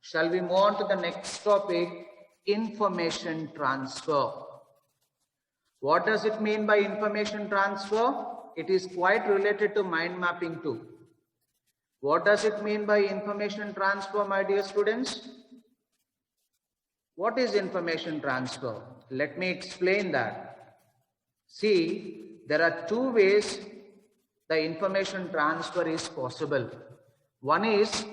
Shall we move on to the next topic, information transfer? What does it mean by information transfer? It is quite related to mind mapping too. What does it mean by information transfer, my dear students? What is information transfer? Let me explain that. See, there are two ways the information transfer is possible. One is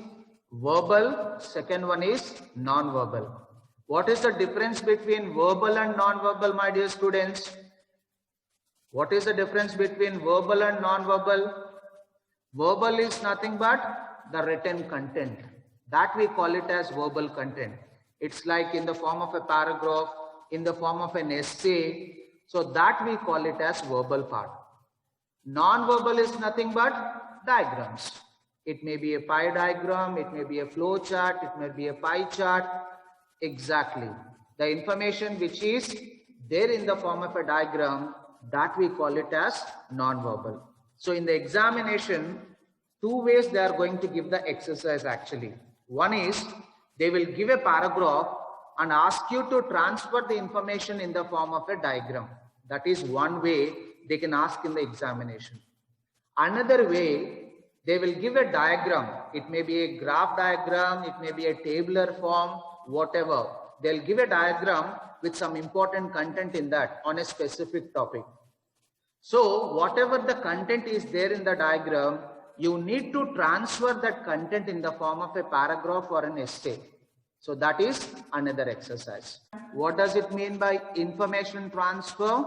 verbal, second one is non-verbal. What is the difference between verbal and non-verbal, my dear students? What is the difference between verbal and non-verbal? Verbal is nothing but the written content. That we call it as verbal content. It's like in the form of a paragraph, in the form of an essay. So that we call it as verbal part. Non-verbal is nothing but diagrams. It may be a pie diagram, it may be a flow chart, it may be a pie chart. Exactly. The information which is there in the form of a diagram, that we call it as non-verbal. So in the examination, two ways they are going to give the exercise actually. One is they will give a paragraph and ask you to transfer the information in the form of a diagram. That is one way they can ask in the examination. Another way, they will give a diagram. It may be a graph diagram, it may be a tabular form, whatever. They'll give a diagram with some important content in that on a specific topic. So whatever the content is there in the diagram, you need to transfer that content in the form of a paragraph or an essay. So that is another exercise. What does it mean by information transfer?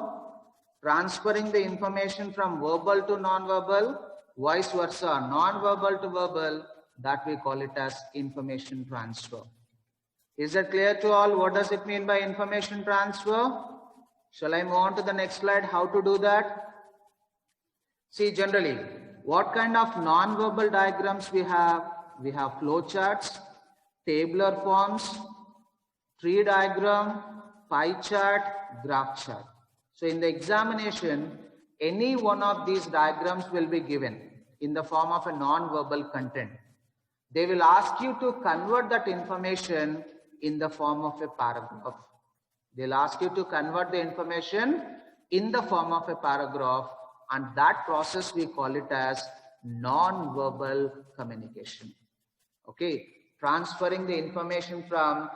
Transferring the information from verbal to non-verbal, vice versa, non-verbal to verbal, that we call it as information transfer. Is that clear to all? What does it mean by information transfer? Shall I move on to the next slide? How to do that? See, generally, what kind of non-verbal diagrams we have? We have flow charts, tabular forms, tree diagram, pie chart, graph chart. So in the examination, any one of these diagrams will be given in the form of a non-verbal content. They will ask you to convert that information in the form of a paragraph. They'll ask you to convert the information in the form of a paragraph, and that process we call it as non-verbal communication. Okay, transferring the information from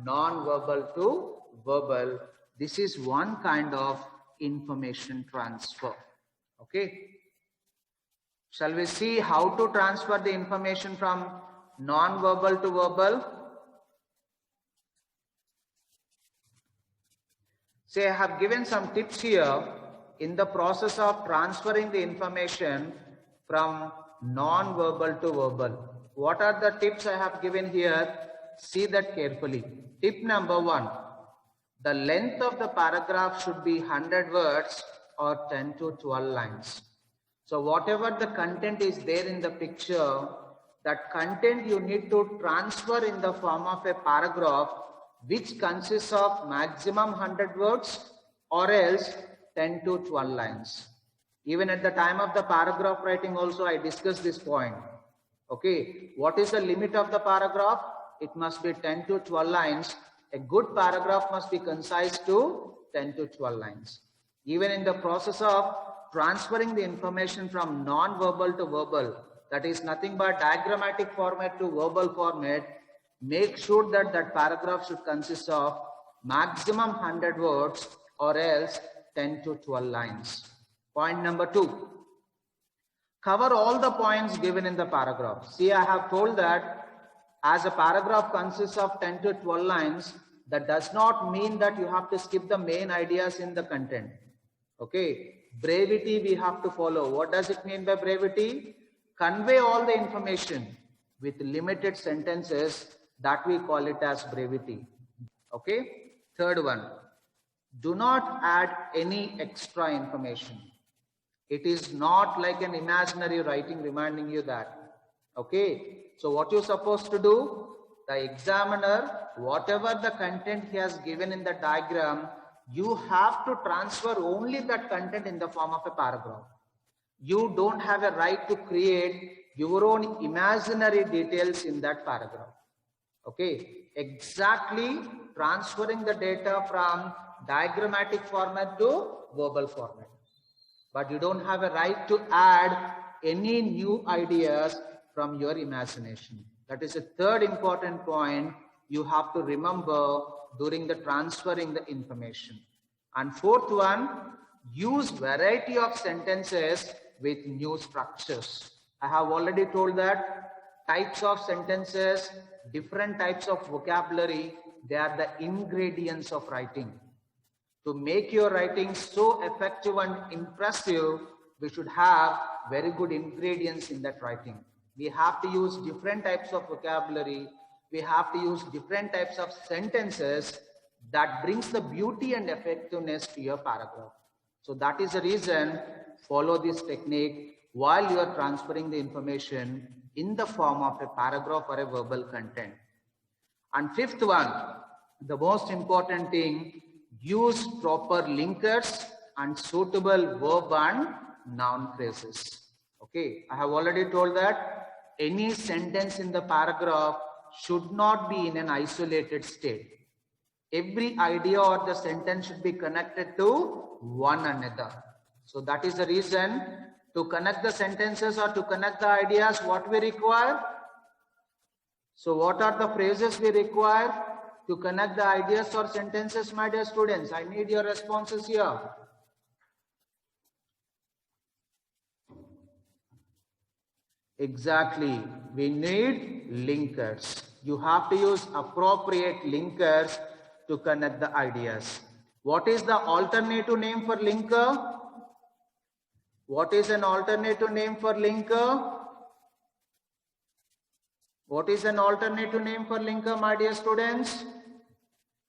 non-verbal to verbal. This is one kind of information transfer. Okay, shall we see how to transfer the information from non-verbal to verbal? Say I have given some tips here in the process of transferring the information from non-verbal to verbal. What are the tips I have given here? See that carefully. Tip number 1. The length of the paragraph should be 100 words or 10 to 12 lines. So whatever the content is there in the picture, that content you need to transfer in the form of a paragraph which consists of maximum 100 words or else 10 to 12 lines. Even at the time of the paragraph writing also I discussed this point. Okay, what is the limit of the paragraph? It must be 10 to 12 lines. A good paragraph must be concise to 10 to 12 lines. Even in the process of transferring the information from non-verbal to verbal, that is nothing but diagrammatic format to verbal format, make sure that that paragraph should consist of maximum 100 words or else 10 to 12 lines. Point number 2. Cover all the points given in the paragraph. See, I have told that as a paragraph consists of 10 to 12 lines, that does not mean that you have to skip the main ideas in the content. Okay, brevity we have to follow. What does it mean by brevity? Convey all the information with limited sentences, that we call it as brevity. Okay, third one, do not add any extra information. It is not like an imaginary writing reminding you that. Okay, so what you're supposed to do? The examiner, whatever the content he has given in the diagram, you have to transfer only that content in the form of a paragraph. You don't have a right to create your own imaginary details in that paragraph. Okay, exactly transferring the data from diagrammatic format to verbal format. But you don't have a right to add any new ideas from your imagination. That is a third important point you have to remember during the transferring the information. And fourth one, use variety of sentences with new structures. I have already told that types of sentences, different types of vocabulary, they are the ingredients of writing. To make your writing so effective and impressive, we should have very good ingredients in that writing. We have to use different types of vocabulary. We have to use different types of sentences that brings the beauty and effectiveness to your paragraph. So that is the reason, follow this technique while you are transferring the information in the form of a paragraph or a verbal content. And fifth one, the most important thing, use proper linkers and suitable verb and noun phrases. Okay, I have already told that any sentence in the paragraph should not be in an isolated state. Every idea or the sentence should be connected to one another. So that is the reason, to connect the sentences or to connect the ideas, what we require? So what are the phrases we require to connect the ideas or sentences, my dear students? I need your responses here. Exactly, we need linkers. You have to use appropriate linkers to connect the ideas. What is the alternative name for linker? What is an alternative name for linker? What is an alternative name for linker, my dear students?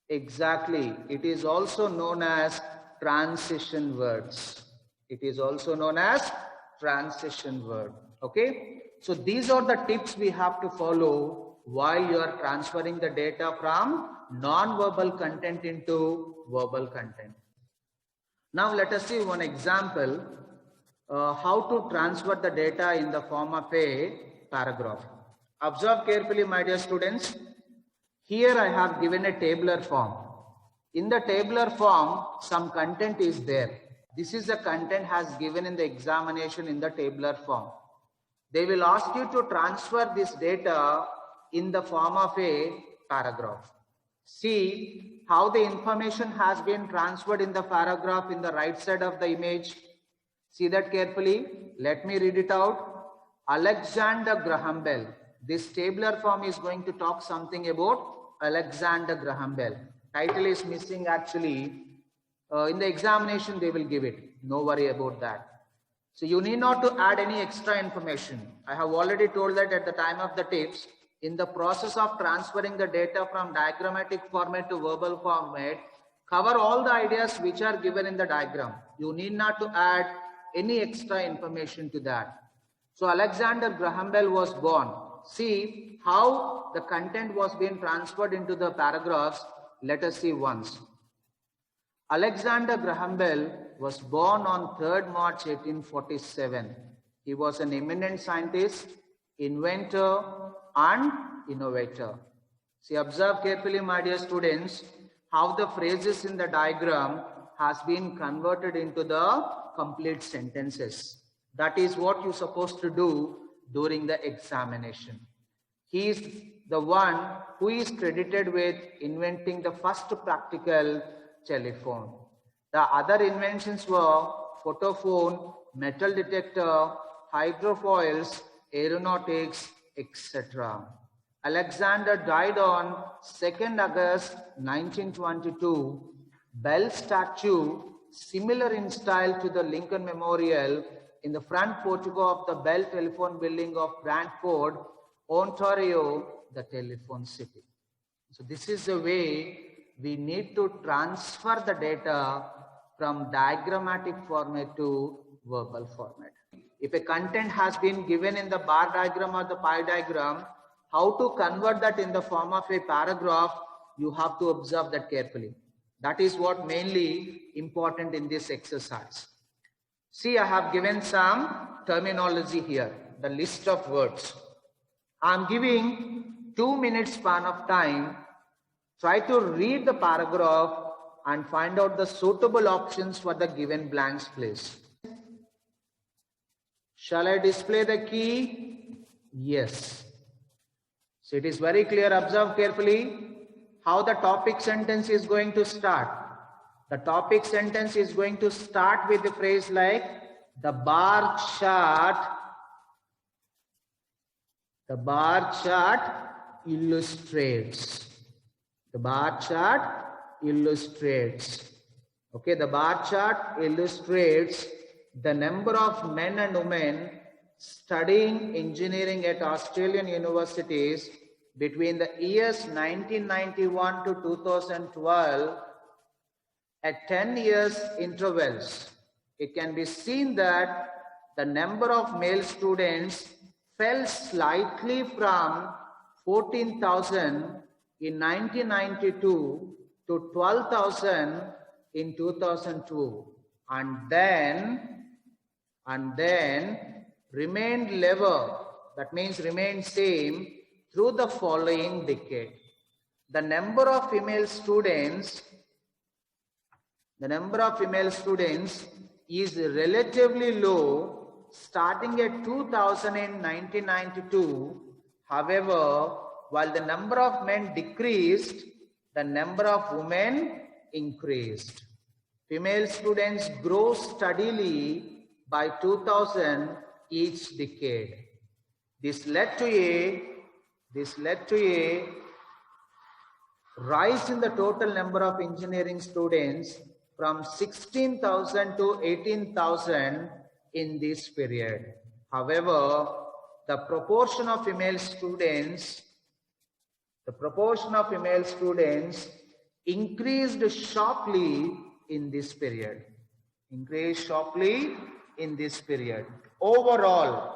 Exactly, it is also known as transition words. It is also known as transition word. Okay, so these are the tips we have to follow while you are transferring the data from non-verbal content into verbal content. Now let us see one example, how to transfer the data in the form of a paragraph. Observe carefully, my dear students. Here I have given a tabular form. In the tabular form, some content is there. This is the content has given in the examination in the tabular form. They will ask you to transfer this data in the form of a paragraph. See how the information has been transferred in the paragraph in the right side of the image. See that carefully. Let me read it out. Alexander Graham Bell. This tabular form is going to talk something about Alexander Graham Bell. Title is missing actually. In the examination they will give it. No worry about that. So you need not to add any extra information. I have already told that at the time of the tips. In the process of transferring the data from diagrammatic format to verbal format, cover all the ideas which are given in the diagram. You need not to add any extra information to that. So Alexander Graham Bell was born. See how the content was being transferred into the paragraphs. Let us see once. Alexander Graham Bell was born on 3rd March 1847. He was an eminent scientist, inventor, and innovator. See, observe carefully, my dear students, how the phrases in the diagram has been converted into the complete sentences. That is what you're supposed to do during the examination. He is the one who is credited with inventing the first practical telephone. The other inventions were photophone, metal detector, hydrofoils, aeronautics, etc. Alexander died on 2nd August 1922. Bell statue, similar in style to the Lincoln Memorial, in the front portico of the Bell Telephone Building of Brantford, Ontario, the telephone city. So this is the way we need to transfer the data from diagrammatic format to verbal format. If a content has been given in the bar diagram or the pie diagram, how to convert that in the form of a paragraph, you have to observe that carefully. That is what mainly important in this exercise. See, I have given some terminology here, the list of words. I am giving 2-minute span of time, try to read the paragraph and find out the suitable options for the given blanks, please. Shall I display the key? Yes. So it is very clear. Observe carefully how the topic sentence is going to start. The topic sentence is going to start with the phrase like the bar chart illustrates. The bar chart illustrates. Okay, the bar chart illustrates the number of men and women studying engineering at Australian universities between the years 1991 to 2012 at 10 years intervals. It can be seen that the number of male students fell slightly from 14,000 in 1992 to 12,000 in 2002, and then remained level, that means remained same through the following decade. The number of female students is relatively low starting at 2000 in 1992. However, while the number of men decreased, the number of women increased. Female students grow steadily by 2000 each decade. This led to a rise in the total number of engineering students from 16,000 to 18,000 in this period. However, the proportion of female students increased sharply in this period. Overall,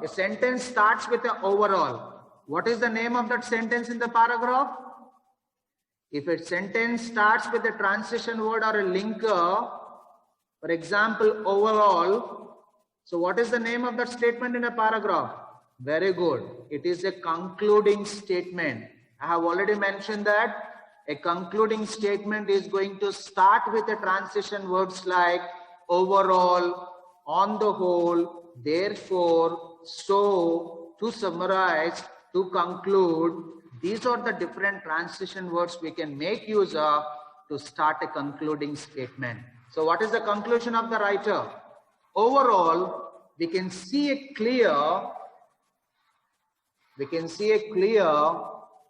a sentence starts with an overall. What is the name of that sentence in the paragraph? If a sentence starts with a transition word or a linker, for example, overall, so what is the name of that statement in a paragraph? Very good. It is a concluding statement. I have already mentioned that a concluding statement is going to start with a transition words like overall, on the whole, therefore, so, to summarize, to conclude. These are the different transition words we can make use of to start a concluding statement. So what is the conclusion of the writer? Overall, we can see a clear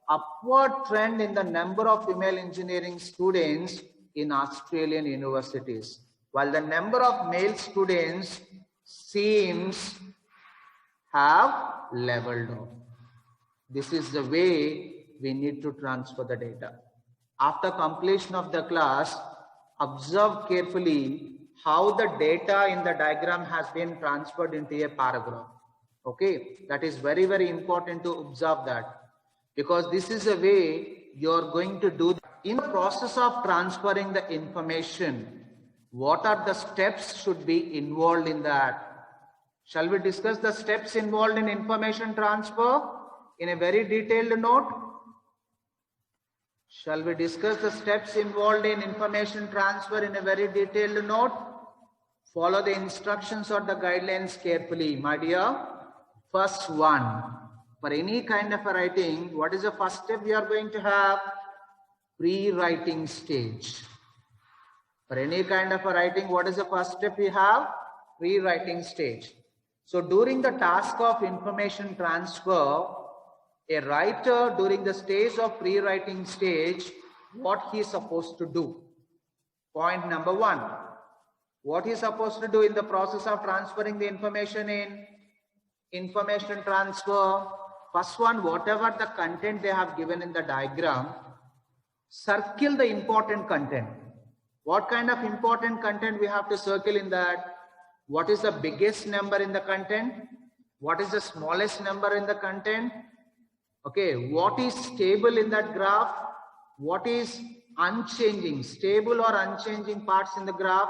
upward trend in the number of female engineering students in Australian universities, while the number of male students seems have leveled off. This is the way we need to transfer the data. After completion of the class, observe carefully how the data in the diagram has been transferred into a paragraph. Okay, that is very, very important to observe that, because this is a way you are going to do. In the process of transferring the information, what are the steps should be involved in that? Shall we discuss the steps involved in information transfer in a very detailed note? Shall we discuss the steps involved in information transfer in a very detailed note? Follow the instructions or the guidelines carefully, my dear. First one, for any kind of a writing, what is the first step we are going to have? Pre-writing stage. For any kind of a writing, what is the first step we have? Pre-writing stage. So during the task of information transfer, a writer during the stage of pre-writing stage, what he is supposed to do? Point number one, what he is supposed to do in the process of transferring the information in information transfer? First one, whatever the content they have given in the diagram, circle the important content. What kind of important content we have to circle in that? What is the biggest number in the content? What is the smallest number in the content? Okay, what is stable in that graph? What is unchanging, stable or unchanging parts in the graph?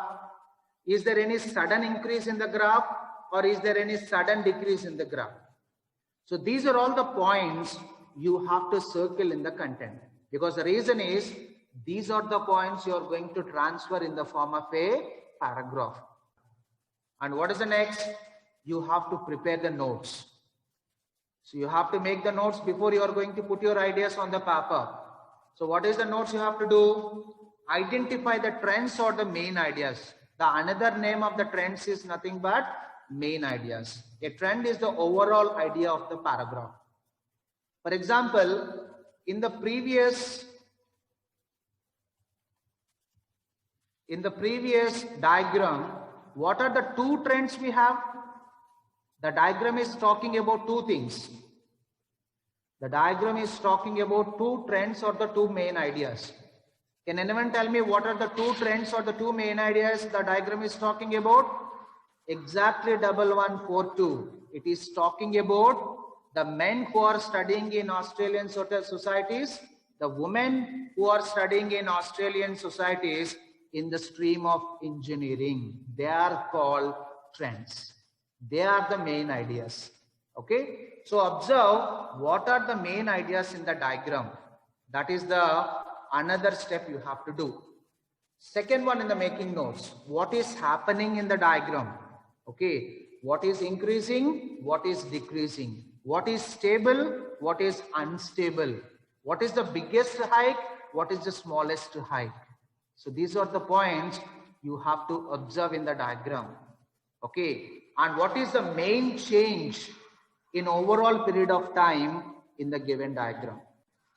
Is there any sudden increase in the graph, or is there any sudden decrease in the graph? So these are all the points you have to circle in the content, because the reason is these are the points you are going to transfer in the form of a paragraph. And what is the next? You have to prepare the notes. So you have to make the notes before you are going to put your ideas on the paper. So what is the notes you have to do? Identify the trends or the main ideas. The another name of the trends is nothing but main ideas. A trend is the overall idea of the paragraph. For example, in the previous diagram, what are the two trends we have? The diagram is talking about two things. The diagram is talking about two trends or the two main ideas. Can anyone tell me what are the two trends or the two main ideas the diagram is talking about? Exactly 1142. It is talking about the men who are studying in Australian societies, the women who are studying in Australian societies in the stream of engineering. They are called trends. They are the main ideas. Okay. So observe what are the main ideas in the diagram. That is the another step you have to do. Second one in the making notes. What is happening in the diagram? Okay. What is increasing? What is decreasing? What is stable? What is unstable? What is the biggest hike? What is the smallest hike? So these are the points you have to observe in the diagram. Okay. And what is the main change in overall period of time in the given diagram?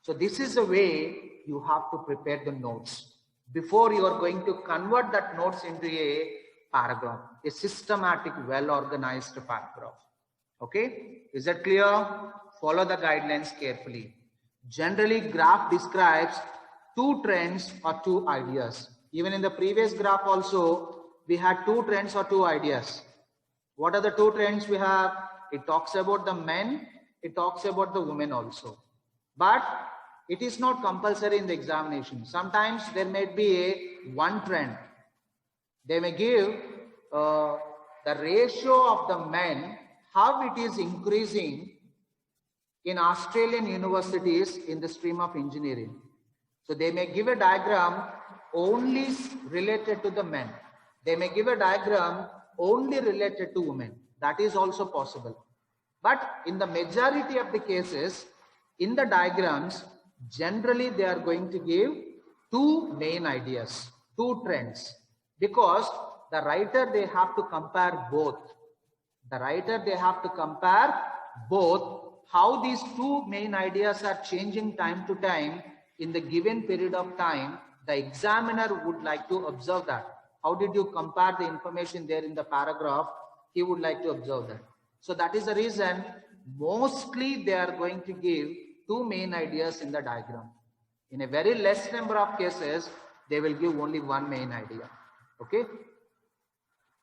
So this is the way you have to prepare the notes before you are going to convert that notes into a paragraph, a systematic, well-organized paragraph. Okay. Is that clear? Follow the guidelines carefully. Generally, graph describes two trends or two ideas. Even in the previous graph also, we had two trends or two ideas. What are the two trends we have? It talks about the men, it talks about the women also. But it is not compulsory in the examination. Sometimes there may be a one trend. They may give the ratio of the men, how it is increasing in Australian universities in the stream of engineering. So they may give a diagram only related to the men. They may give a diagram only related to women. That is also possible. But in the majority of the cases, in the diagrams, generally they are going to give two main ideas, two trends, because the writer, they have to compare both. The writer, they have to compare both how these two main ideas are changing time to time in the given period of time. The examiner would like to observe that. How did you compare the information there in the paragraph? He would like to observe that. So that is the reason mostly they are going to give two main ideas in the diagram. In a very less number of cases, they will give only one main idea. Okay.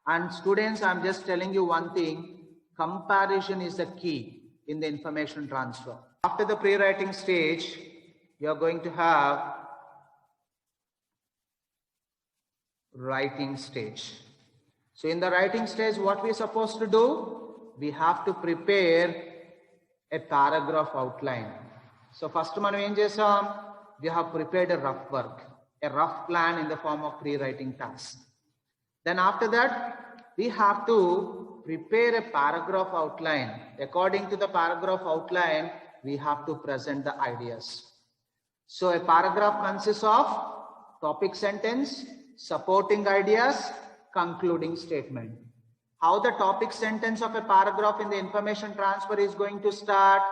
And students, I'm just telling you one thing, comparison is the key in the information transfer. After the pre-writing stage, you are going to have writing stage. So in the writing stage, what we are supposed to do? We have to prepare a paragraph outline. So first మనం ఏం చేసాం? We have prepared a rough work, a rough plan in the form of pre-writing task. Then after that, we have to prepare a paragraph outline. According to the paragraph outline, we have to present the ideas. So a paragraph consists of topic sentence, supporting ideas, concluding statement. How the topic sentence of a paragraph in the information transfer is going to start?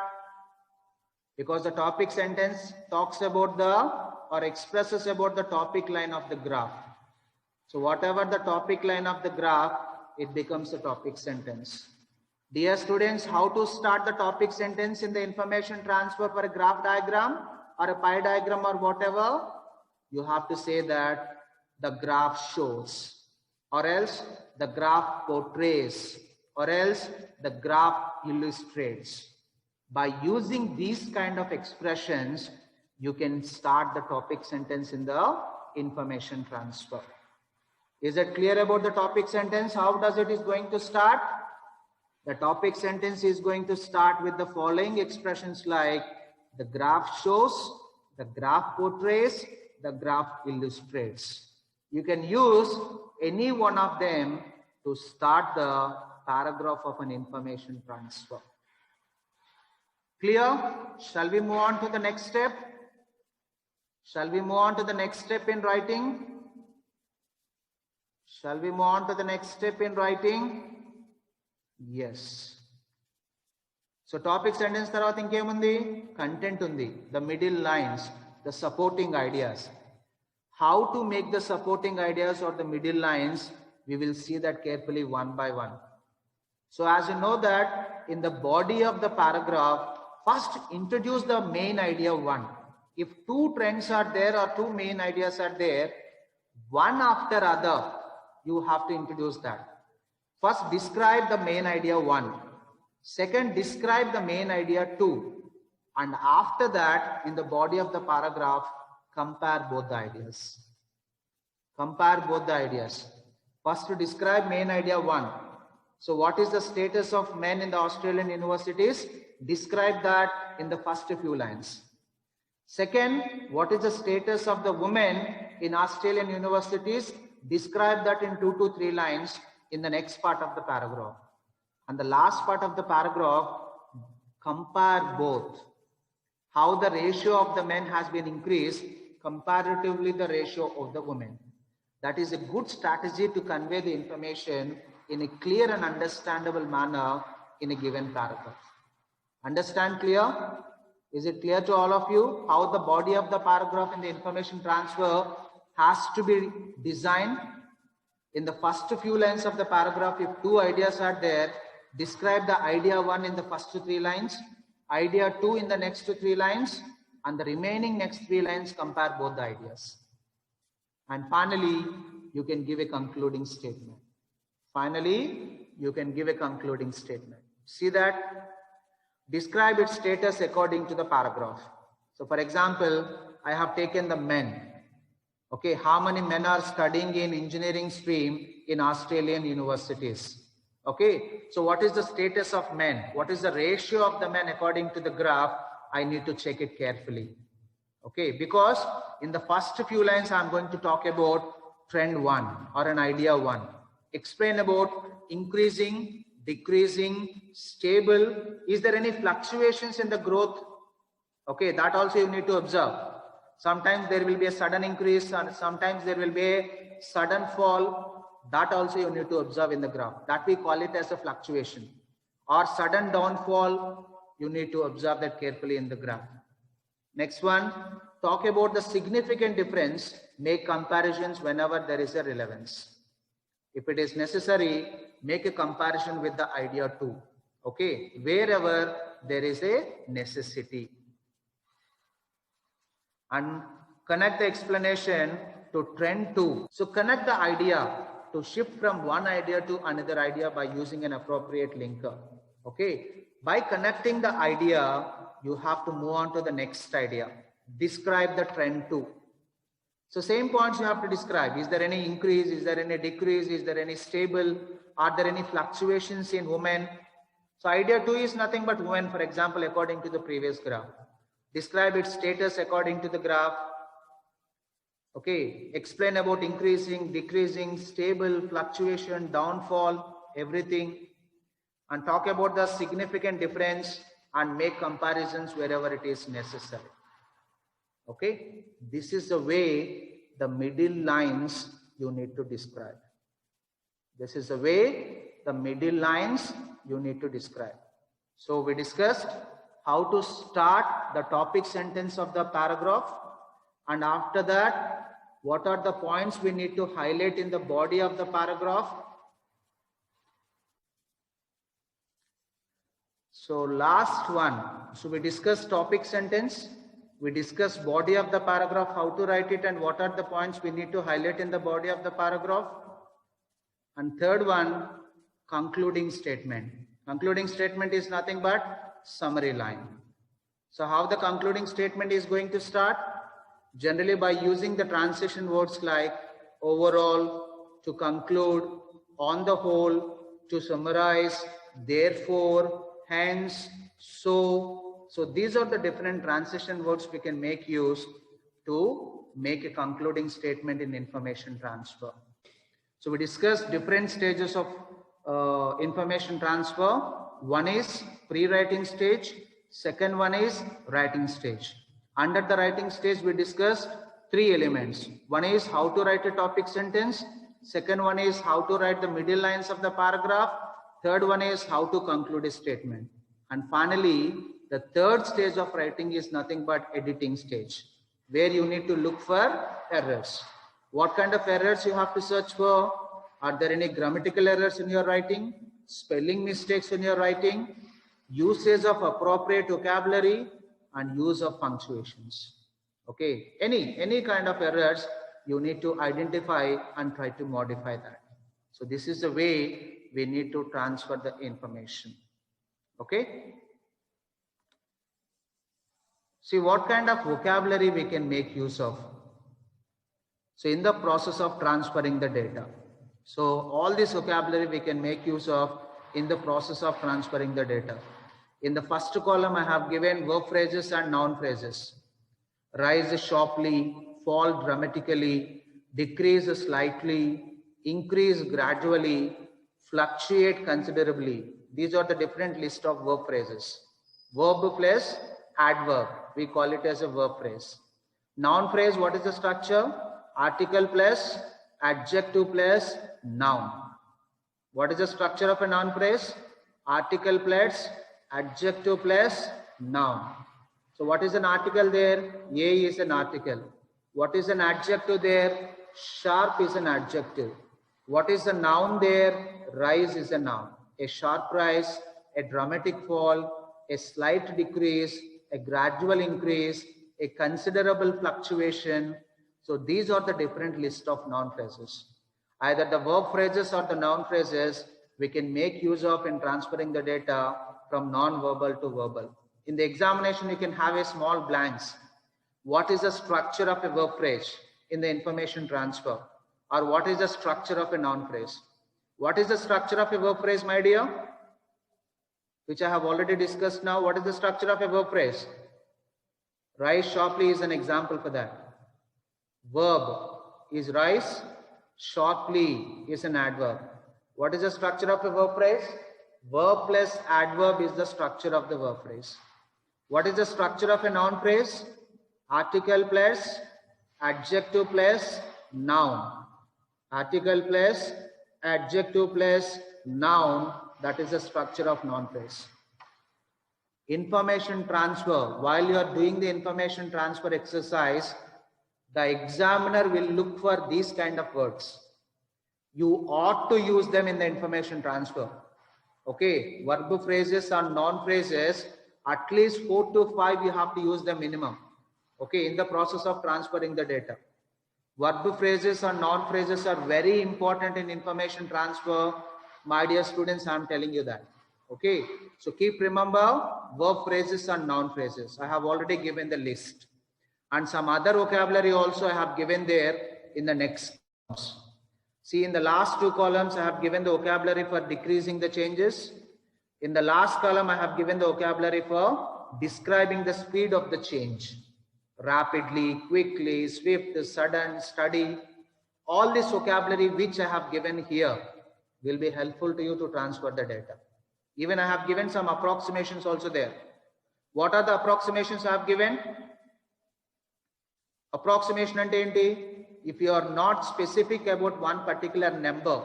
Because the topic sentence talks about the or expresses about the topic line of the graph. So whatever the topic line of the graph, it becomes a topic sentence. Dear students, how to start the topic sentence in the information transfer for a graph diagram or a pie diagram or whatever? You have to say that the graph shows, or else the graph portrays, or else the graph illustrates. By using these kind of expressions, you can start the topic sentence in the information transfer. Is it clear about the topic sentence? How does it is going to start? The topic sentence is going to start with the following expressions like the graph shows, the graph portrays, the graph illustrates. You can use any one of them to start the paragraph of an information transfer. Clear? Shall we move on to the next step? Shall we move on to the next step in writing? Shall we move on to the next step in writing? Yes. So topic sentence tarvata inkemundi? Content undi. The middle lines, the supporting ideas. How to make the supporting ideas or the middle lines, we will see that carefully one by one. So as you know that in the body of the paragraph, first introduce the main idea one. If two trends are there or two main ideas are there, one after other, you have to introduce that. First, describe the main idea one. Second, describe the main idea two. And after that, in the body of the paragraph, compare both the ideas. Compare both the ideas. First, to describe main idea one. So what is the status of men in the Australian universities? Describe that in the first few lines. Second, what is the status of the women in Australian universities? Describe that in 2 to 3 lines in the next part of the paragraph. And the last part of the paragraph, compare both. How the ratio of the men has been increased comparatively the ratio of the women. That is a good strategy to convey the information in a clear and understandable manner in a given paragraph. Understand clear? Is it clear to all of you how the body of the paragraph in the information transfer has to be designed? In the first few lines of the paragraph, if two ideas are there, describe the idea one in the first 3 lines, idea two in the next 3 lines, and the remaining next 3 lines compare both the ideas. And finally, you can give a concluding statement. Finally, you can give a concluding statement. See that? Describe its status according to the paragraph. So for example, I have taken the men. Okay, how many men are studying in engineering stream in Australian universities? Okay, so what is the status of men? What is the ratio of the men according to the graph? I need to check it carefully. Okay, because in the first few lines, I'm going to talk about trend one or an idea one. Explain about increasing, decreasing, stable. Is there any fluctuations in the growth? Okay, that also you need to observe. Sometimes there will be a sudden increase and sometimes there will be a sudden fall. That also you need to observe in the graph. That we call it as a fluctuation. Or sudden downfall, you need to observe that carefully in the graph. Next one, talk about the significant difference. Make comparisons whenever there is a relevance. If it is necessary, make a comparison with the idea two. Okay, wherever there is a necessity. And connect the explanation to trend two. So connect the idea to shift from one idea to another idea by using an appropriate linker. Okay, by connecting the idea, you have to move on to the next idea. Describe the trend two. So same points you have to describe. Is there any increase? Is there any decrease? Is there any stable? Are there any fluctuations in women? So idea two is nothing but women, for example, according to the previous graph. Describe its status according to the graph. Okay, explain about increasing, decreasing, stable, fluctuation, downfall, everything. And talk about the significant difference and make comparisons wherever it is necessary. Okay, this is the way the middle lines you need to describe. This is the way the middle lines you need to describe. So we discussed how to start the topic sentence of the paragraph, and after that, what are the points we need to highlight in the body of the paragraph. So last one, so we discussed topic sentence, we discussed body of the paragraph, how to write it and what are the points we need to highlight in the body of the paragraph. And third one, concluding statement. Concluding statement is nothing but summary line. So how the concluding statement is going to start? Generally by using the transition words like overall, to conclude, on the whole, to summarize, therefore, hence, so. So these are the different transition words we can make use to make a concluding statement in information transfer. So we discussed different stages of information transfer. One is pre-writing stage. Second one is writing stage. Under the writing stage, we discussed three elements. One is how to write a topic sentence. Second one is how to write the middle lines of the paragraph. Third one is how to conclude a statement. And finally, the third stage of writing is nothing but editing stage, where you need to look for errors. What kind of errors you have to search for? Are there any grammatical errors in your writing? Spelling mistakes in your writing? Usage of appropriate vocabulary and use of punctuations. Okay, any kind of errors you need to identify and try to modify that. So this is the way we need to transfer the information. Okay. See what kind of vocabulary we can make use of. So in the process of transferring the data. So all this vocabulary we can make use of in the process of transferring the data. In the first column, I have given verb phrases and noun phrases. Rise sharply, fall dramatically, decrease slightly, increase gradually, fluctuate considerably. These are the different list of verb phrases. Verb plus adverb, we call it as a verb phrase. Noun phrase, what is the structure? Article plus adjective plus noun. What is the structure of a noun phrase? Article plus adjective plus noun. So what is an article there? A is an article. What is an adjective there? Sharp is an adjective. What is the noun there? Rise is a noun. A sharp rise, a dramatic fall, a slight decrease, a gradual increase, a considerable fluctuation. So these are the different list of noun phrases. Either the verb phrases or the noun phrases we can make use of in transferring the data from non-verbal to verbal. In the examination, you can have a small blanks. What is the structure of a verb phrase in the information transfer? Or what is the structure of a noun phrase? What is the structure of a verb phrase, my dear? Which I have already discussed now. What is the structure of a verb phrase? Rise sharply is an example for that. Verb is rise, sharply is an adverb. What is the structure of a verb phrase? Verb plus adverb is the structure of the verb phrase. What is the structure of a noun phrase? Article plus adjective plus noun. Article plus adjective plus noun, that is the structure of noun phrase. Information transfer. While you are doing the information transfer exercise, the examiner will look for these kind of words. You ought to use them in the information transfer. Okay, verb phrases and noun phrases, at least 4 to 5 you have to use the minimum. Okay, in the process of transferring the data. Verb phrases and noun phrases are very important in information transfer. My dear students, I am telling you that. Okay, so keep remember verb phrases and noun phrases. I have already given the list. And some other vocabulary also I have given there in the next columns. See, in the last two columns, I have given the vocabulary for decreasing the changes. In the last column, I have given the vocabulary for describing the speed of the change. Rapidly, quickly, swift, sudden, steady. All this vocabulary which I have given here will be helpful to you to transfer the data. Even I have given some approximations also there. What are the approximations I have given? Approximation ante enti? If you are not specific about one particular number,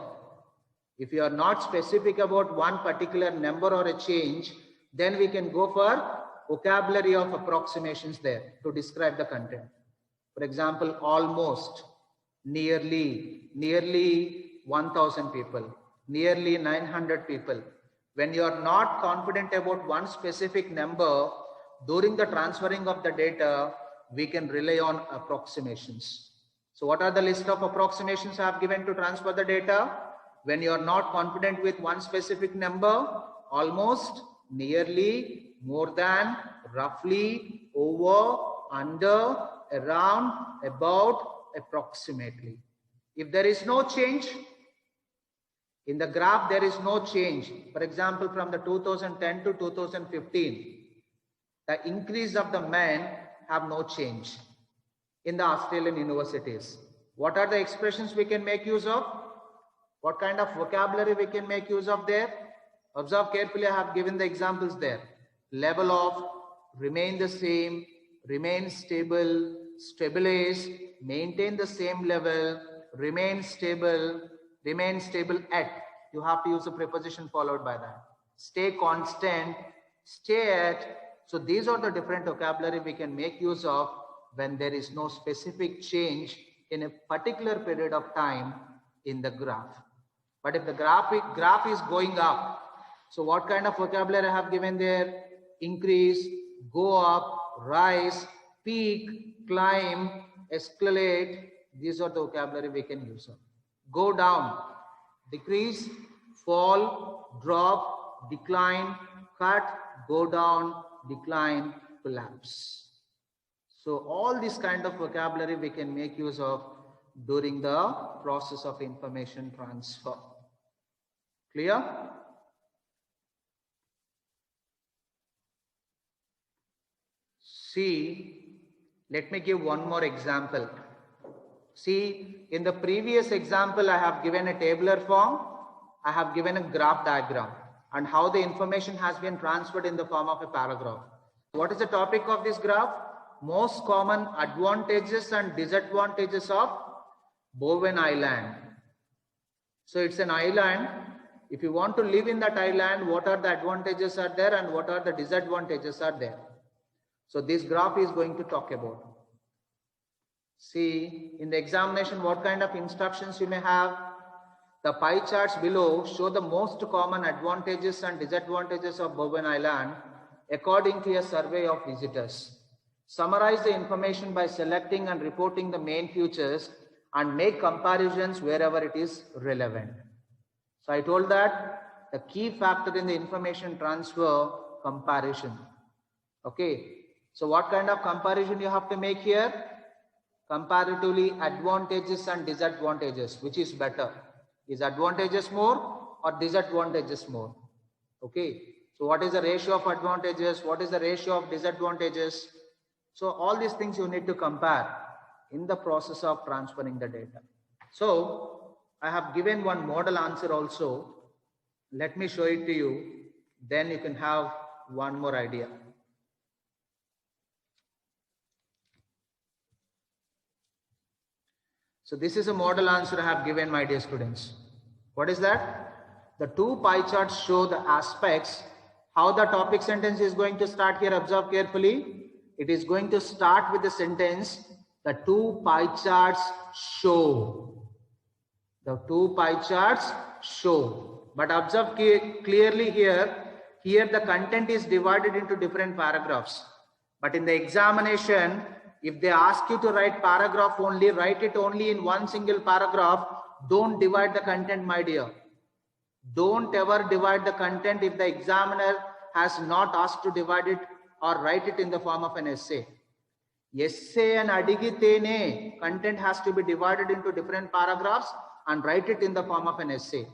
if you are not specific about one particular number or a change, then we can go for vocabulary of approximations there to describe the content. For example, almost, nearly 1000 people, nearly 900 people. When you are not confident about one specific number, during the transferring of the data, we can rely on approximations. So what are the list of approximations I have given to transfer the data? When you are not confident with one specific number, almost, nearly, more than, roughly, over, under, around, about, approximately. If there is no change, In the graph, there is no change. For example, from the 2010 to 2015, the increase of the men have no change in the Australian universities. What are the expressions we can make use of? What kind of vocabulary we can make use of there? Observe carefully, I have given the examples there. Level of, remain the same, remain stable, stabilize, maintain the same level, remain stable at. You have to use a preposition followed by that. Stay constant, stay at. So these are the different vocabulary we can make use of when there is no specific change in a particular period of time in the graph. But if the graph is going up, so what kind of vocabulary I have given there? Increase, go up, rise, peak, climb, escalate. These are the vocabulary we can use. Go down, decrease, fall, drop, decline, cut, go down, decline, collapse. So all this kind of vocabulary we can make use of during the process of information transfer. Clear? See, let me give one more example. See, in the previous example, I have given a tabular form. I have given a graph diagram and how the information has been transferred in the form of a paragraph. What is the topic of this graph? Most common advantages and disadvantages of Bowen Island. So it's an island. If you want to live in that island, what are the advantages are there and what are the disadvantages are there? So this graph is going to talk about. See, in the examination, what kind of instructions you may have? The pie charts below show the most common advantages and disadvantages of Bowen Island according to a survey of visitors. Summarize the information by selecting and reporting the main features and make comparisons wherever it is relevant. So I told that the key factor in the information transfer, comparison. Okay. So what kind of comparison you have to make here? Comparatively advantages and disadvantages. Which is better? Is advantages more or disadvantages more? Okay. So what is the ratio of advantages? What is the ratio of disadvantages? So all these things you need to compare in the process of transferring the data. So I have given one model answer also. Let me show it to you. Then you can have one more idea. So this is a model answer I have given, my dear students. What is that? The two pie charts show the aspects. How the topic sentence is going to start here, observe carefully. It is going to start with the sentence, the two pie charts show. The two pie charts show. But observe clearly here the content is divided into different paragraphs. But in the examination, if they ask you to write paragraph only, write it only in one single paragraph. Don't divide the content, my dear. Don't ever divide the content if the examiner has not asked to divide it or write it in the form of an essay. Essay and adigitene, content has to be divided into different paragraphs and write it in the form of an essay.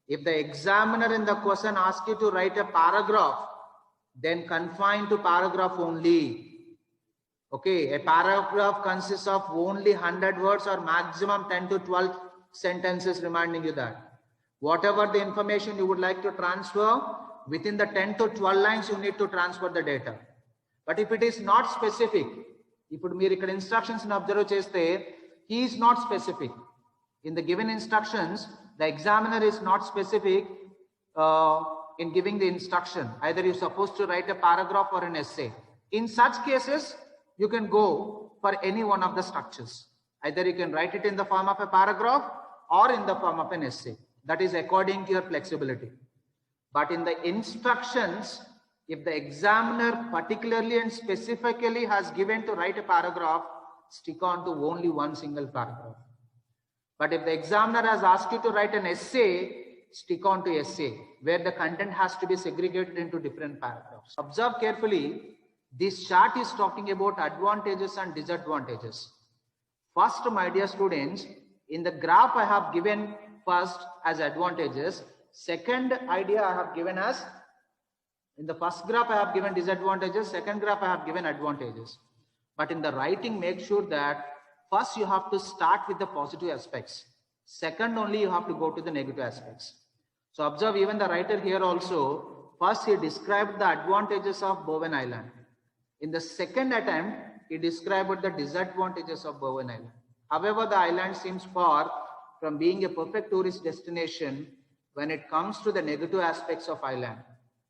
If the examiner in the question asks you to write a paragraph, then confine to paragraph only. Okay, a paragraph consists of only 100 words or maximum 10 to 12 sentences, reminding you that. Whatever the information you would like to transfer, within the 10 to 12 lines, you need to transfer the data. But if it is not specific, ఇప్పుడు మీరు ఇక్కడ instructions ని observe చేస్తే, he is not specific. In the given instructions, the examiner is not specific in giving the instruction. Either you're supposed to write a paragraph or an essay. In such cases, you can go for any one of the structures. Either you can write it in the form of a paragraph or in the form of an essay. That is according to your flexibility. But in the instructions, if the examiner particularly and specifically has given to write a paragraph, stick on to only one single paragraph. But if the examiner has asked you to write an essay, stick on to essay, where the content has to be segregated into different paragraphs. Observe carefully. This chart is talking about advantages and disadvantages. First, my dear students, in the graph I have given first as advantages. Second idea I have given as, in the first graph I have given disadvantages, second graph I have given advantages. But in the writing, make sure that first you have to start with the positive aspects. Second only you have to go to the negative aspects. So observe, even the writer here also, first he described the advantages of Bowen Island. In the second attempt, he described the disadvantages of Bowen Island. However, the island seems far from being a perfect tourist destination when it comes to the negative aspects of island.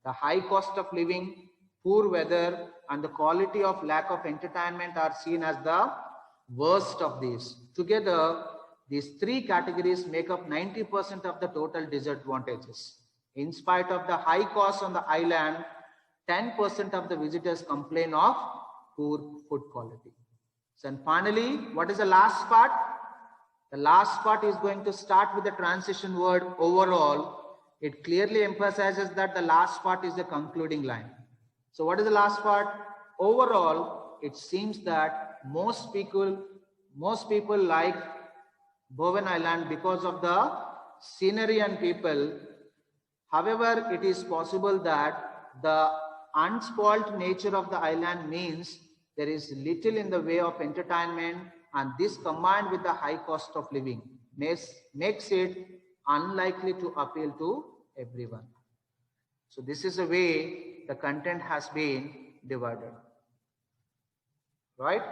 The high cost of living, poor weather, and the quality of lack of entertainment are seen as the worst of these. Together, these three categories make up 90% of the total disadvantages. In spite of the high cost on the island, 10% of the visitors complain of poor food quality. So, and finally, what is the last part? The last part is going to start with the transition word overall. It clearly emphasizes that the last part is the concluding line. So what is the last part? Overall, it seems that most people like Bowen Island because of the scenery and people. However, it is possible that the unspoiled nature of the island means there is little in the way of entertainment, and this combined with the high cost of living makes it unlikely to appeal to everyone. So this is the way the content has been divided, right?